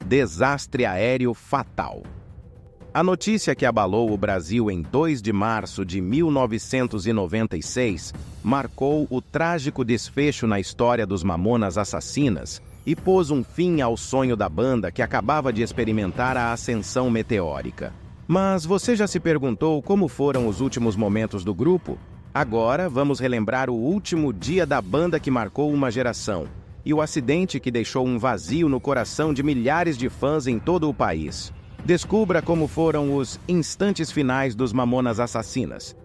desastre aéreo fatal. A notícia que abalou o Brasil em 2 de março de 1996 marcou o trágico desfecho na história dos Mamonas Assassinas e pôs um fim ao sonho da banda que acabava de experimentar a ascensão meteórica. Mas você já se perguntou como foram os últimos momentos do grupo? Agora vamos relembrar o último dia da banda que marcou uma geração e o acidente que deixou um vazio no coração de milhares de fãs em todo o país. Descubra como foram os instantes finais dos Mamonas Assassinas.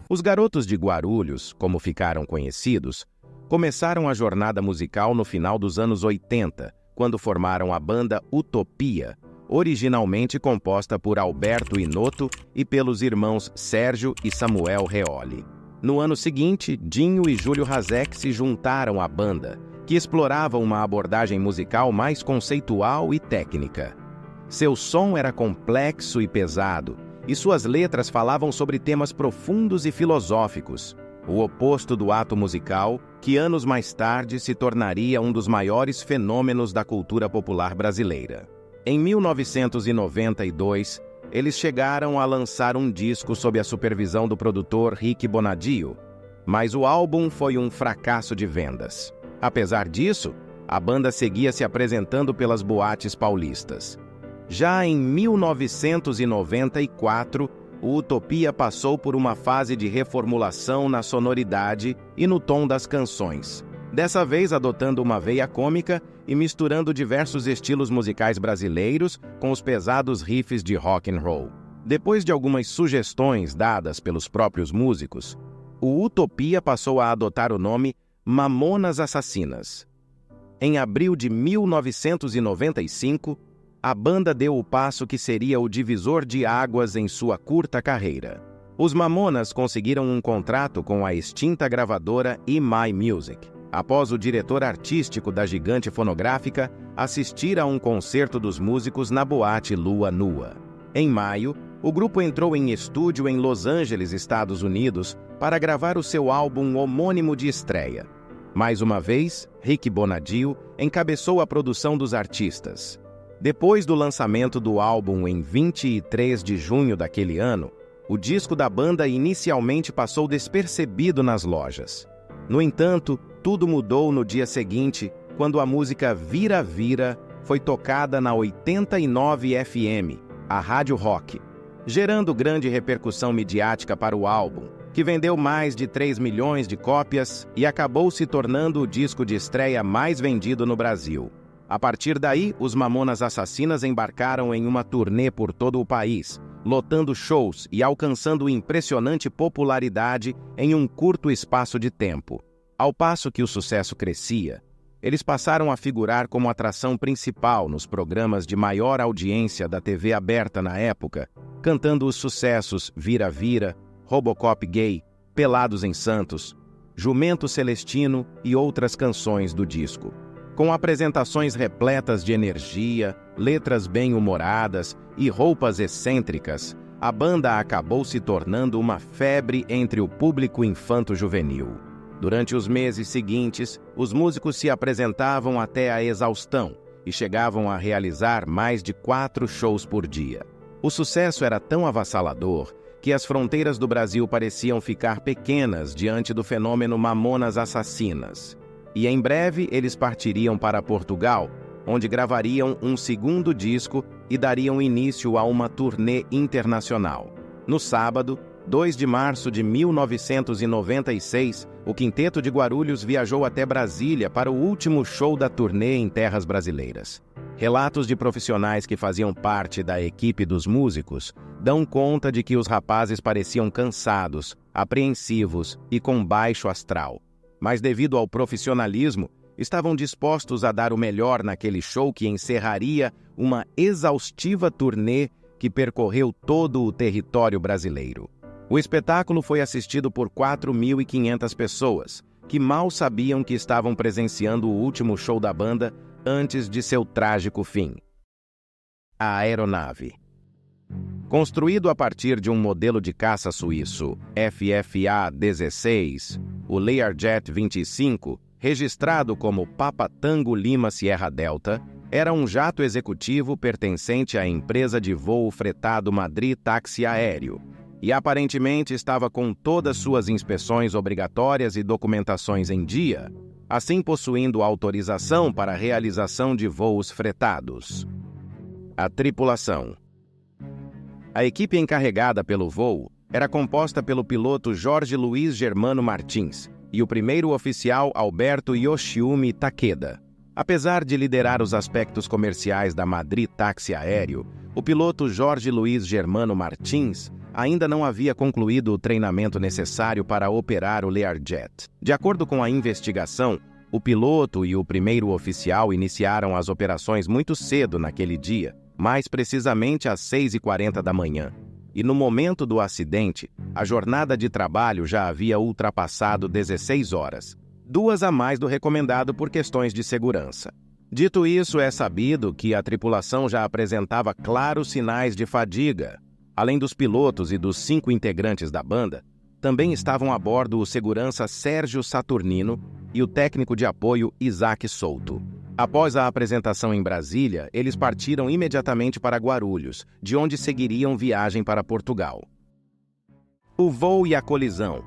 Os Garotos de Guarulhos, como ficaram conhecidos, começaram a jornada musical no final dos anos 80, quando formaram a banda Utopia, originalmente composta por Alberto Inoto e pelos irmãos Sérgio e Samuel Reoli. No ano seguinte, Dinho e Júlio Hazek se juntaram à banda, que explorava uma abordagem musical mais conceitual e técnica. Seu som era complexo e pesado, e suas letras falavam sobre temas profundos e filosóficos, o oposto do ato musical, que anos mais tarde se tornaria um dos maiores fenômenos da cultura popular brasileira. Em 1992, eles chegaram a lançar um disco sob a supervisão do produtor Rick Bonadio, mas o álbum foi um fracasso de vendas. Apesar disso, a banda seguia se apresentando pelas boates paulistas. Já em 1994, o Utopia passou por uma fase de reformulação na sonoridade e no tom das canções, dessa vez adotando uma veia cômica e misturando diversos estilos musicais brasileiros com os pesados riffs de rock and roll. Depois de algumas sugestões dadas pelos próprios músicos, o Utopia passou a adotar o nome Mamonas Assassinas. Em abril de 1995, a banda deu o passo que seria o divisor de águas em sua curta carreira. Os Mamonas conseguiram um contrato com a extinta gravadora EMI Music, após o diretor artístico da gigante fonográfica assistir a um concerto dos músicos na boate Lua Nua. Em maio, o grupo entrou em estúdio em Los Angeles, Estados Unidos, para gravar o seu álbum homônimo de estreia. Mais uma vez, Rick Bonadio encabeçou a produção dos artistas. Depois do lançamento do álbum em 23 de junho daquele ano, o disco da banda inicialmente passou despercebido nas lojas. No entanto, tudo mudou no dia seguinte, quando a música Vira Vira foi tocada na 89 FM, a Rádio Rock, gerando grande repercussão midiática para o álbum, que vendeu mais de 3 milhões de cópias e acabou se tornando o disco de estreia mais vendido no Brasil. A partir daí, os Mamonas Assassinas embarcaram em uma turnê por todo o país, lotando shows e alcançando impressionante popularidade em um curto espaço de tempo. Ao passo que o sucesso crescia, eles passaram a figurar como atração principal nos programas de maior audiência da TV aberta na época, cantando os sucessos Vira Vira, Robocop Gay, Pelados em Santos, Jumento Celestino e outras canções do disco. Com apresentações repletas de energia, letras bem-humoradas e roupas excêntricas, a banda acabou se tornando uma febre entre o público infanto-juvenil. Durante os meses seguintes, os músicos se apresentavam até a exaustão e chegavam a realizar mais de 4 shows por dia. O sucesso era tão avassalador que as fronteiras do Brasil pareciam ficar pequenas diante do fenômeno Mamonas Assassinas. E em breve eles partiriam para Portugal, onde gravariam um segundo disco e dariam início a uma turnê internacional. No sábado, 2 de março de 1996, o Quinteto de Guarulhos viajou até Brasília para o último show da turnê em terras brasileiras. Relatos de profissionais que faziam parte da equipe dos músicos dão conta de que os rapazes pareciam cansados, apreensivos e com baixo astral. Mas devido ao profissionalismo, estavam dispostos a dar o melhor naquele show que encerraria uma exaustiva turnê que percorreu todo o território brasileiro. O espetáculo foi assistido por 4.500 pessoas, que mal sabiam que estavam presenciando o último show da banda antes de seu trágico fim. A aeronave. Construído a partir de um modelo de caça suíço FFA-16, o Learjet 25, registrado como Papa Tango Lima Sierra Delta, era um jato executivo pertencente à empresa de voo fretado Madrid Táxi Aéreo e aparentemente estava com todas suas inspeções obrigatórias e documentações em dia, assim possuindo autorização para a realização de voos fretados. A tripulação. A equipe encarregada pelo voo era composta pelo piloto Jorge Luiz Germano Martins e o primeiro oficial Alberto Yoshiumi Takeda. Apesar de liderar os aspectos comerciais da Madrid Táxi Aéreo, o piloto Jorge Luiz Germano Martins ainda não havia concluído o treinamento necessário para operar o Learjet. De acordo com a investigação, o piloto e o primeiro oficial iniciaram as operações muito cedo naquele dia, mais precisamente às 6h40 da manhã. E no momento do acidente, a jornada de trabalho já havia ultrapassado 16 horas, 2 a mais do recomendado por questões de segurança. Dito isso, é sabido que a tripulação já apresentava claros sinais de fadiga. Além dos pilotos e dos 5 integrantes da banda, também estavam a bordo o segurança Sérgio Saturnino e o técnico de apoio Isaac Souto. Após a apresentação em Brasília, eles partiram imediatamente para Guarulhos, de onde seguiriam viagem para Portugal. O voo e a colisão.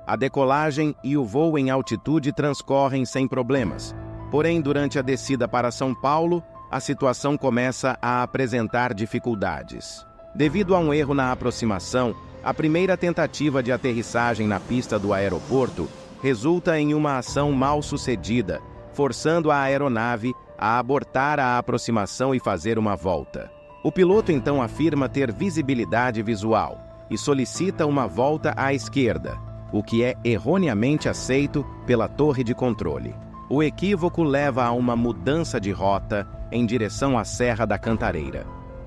A decolagem e o voo em altitude transcorrem sem problemas. Porém, durante a descida para São Paulo, a situação começa a apresentar dificuldades. Devido a um erro na aproximação, a primeira tentativa de aterrissagem na pista do aeroporto resulta em uma ação mal sucedida, forçando a aeronave a abortar a aproximação e fazer uma volta. O piloto então afirma ter visibilidade visual e solicita uma volta à esquerda, o que é erroneamente aceito pela torre de controle. O equívoco leva a uma mudança de rota em direção à Serra da Cantareira.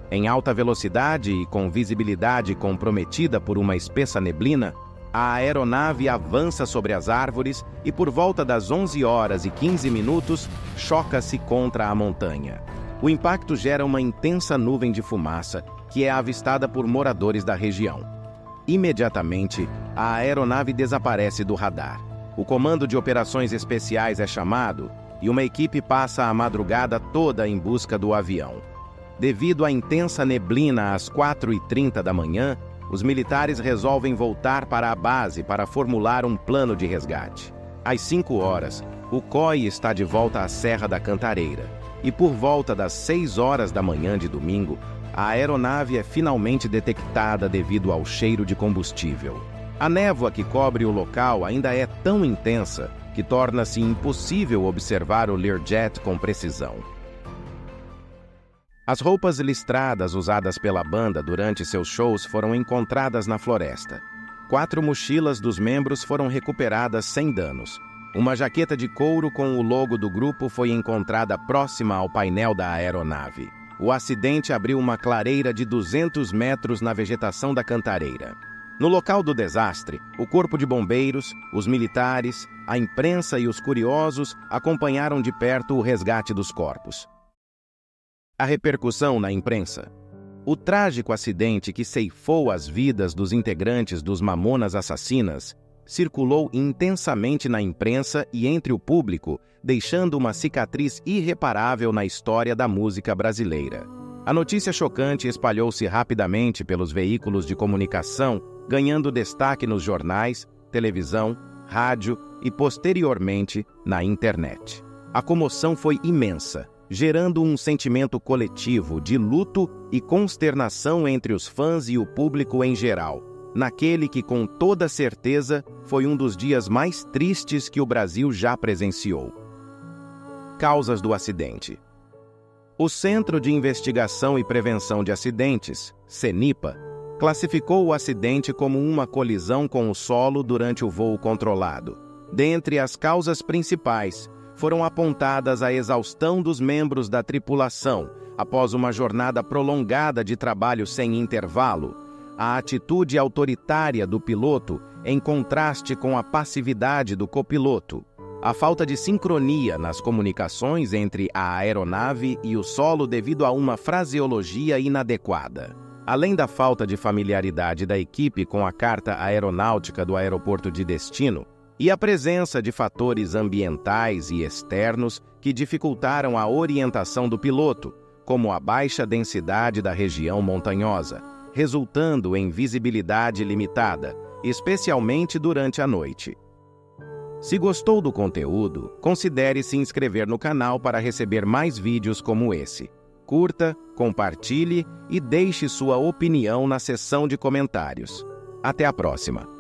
Em alta velocidade e com visibilidade comprometida por uma espessa neblina, a aeronave avança sobre as árvores e por volta das 11h15 choca-se contra a montanha. O impacto gera uma intensa nuvem de fumaça que é avistada por moradores da região. Imediatamente, a aeronave desaparece do radar. O comando de operações especiais é chamado e uma equipe passa a madrugada toda em busca do avião. Devido à intensa neblina às 4h30 da manhã, os militares resolvem voltar para a base para formular um plano de resgate. Às 5 horas, o COI está de volta à Serra da Cantareira e por volta das 6 horas da manhã de domingo, a aeronave é finalmente detectada devido ao cheiro de combustível. A névoa que cobre o local ainda é tão intensa que torna-se impossível observar o Learjet com precisão. As roupas listradas usadas pela banda durante seus shows foram encontradas na floresta. 4 mochilas dos membros foram recuperadas sem danos. Uma jaqueta de couro com o logo do grupo foi encontrada próxima ao painel da aeronave. O acidente abriu uma clareira de 200 metros na vegetação da Cantareira. No local do desastre, o corpo de bombeiros, os militares, a imprensa e os curiosos acompanharam de perto o resgate dos corpos. A repercussão na imprensa. O trágico acidente que ceifou as vidas dos integrantes dos Mamonas Assassinas circulou intensamente na imprensa e entre o público, deixando uma cicatriz irreparável na história da música brasileira. A notícia chocante espalhou-se rapidamente pelos veículos de comunicação, ganhando destaque nos jornais, televisão, rádio e, posteriormente, na internet. A comoção foi imensa, gerando um sentimento coletivo de luto e consternação entre os fãs e o público em geral, naquele que, com toda certeza, foi um dos dias mais tristes que o Brasil já presenciou. Causas do acidente. O Centro de Investigação e Prevenção de Acidentes, CENIPA, classificou o acidente como uma colisão com o solo durante o voo controlado. Dentre as causas principais, foram apontadas a exaustão dos membros da tripulação após uma jornada prolongada de trabalho sem intervalo, a atitude autoritária do piloto em contraste com a passividade do copiloto, a falta de sincronia nas comunicações entre a aeronave e o solo devido a uma fraseologia inadequada. Além da falta de familiaridade da equipe com a carta aeronáutica do aeroporto de destino, e a presença de fatores ambientais e externos que dificultaram a orientação do piloto, como a baixa densidade da região montanhosa, resultando em visibilidade limitada, especialmente durante a noite. Se gostou do conteúdo, considere se inscrever no canal para receber mais vídeos como esse. Curta, compartilhe e deixe sua opinião na seção de comentários. Até a próxima!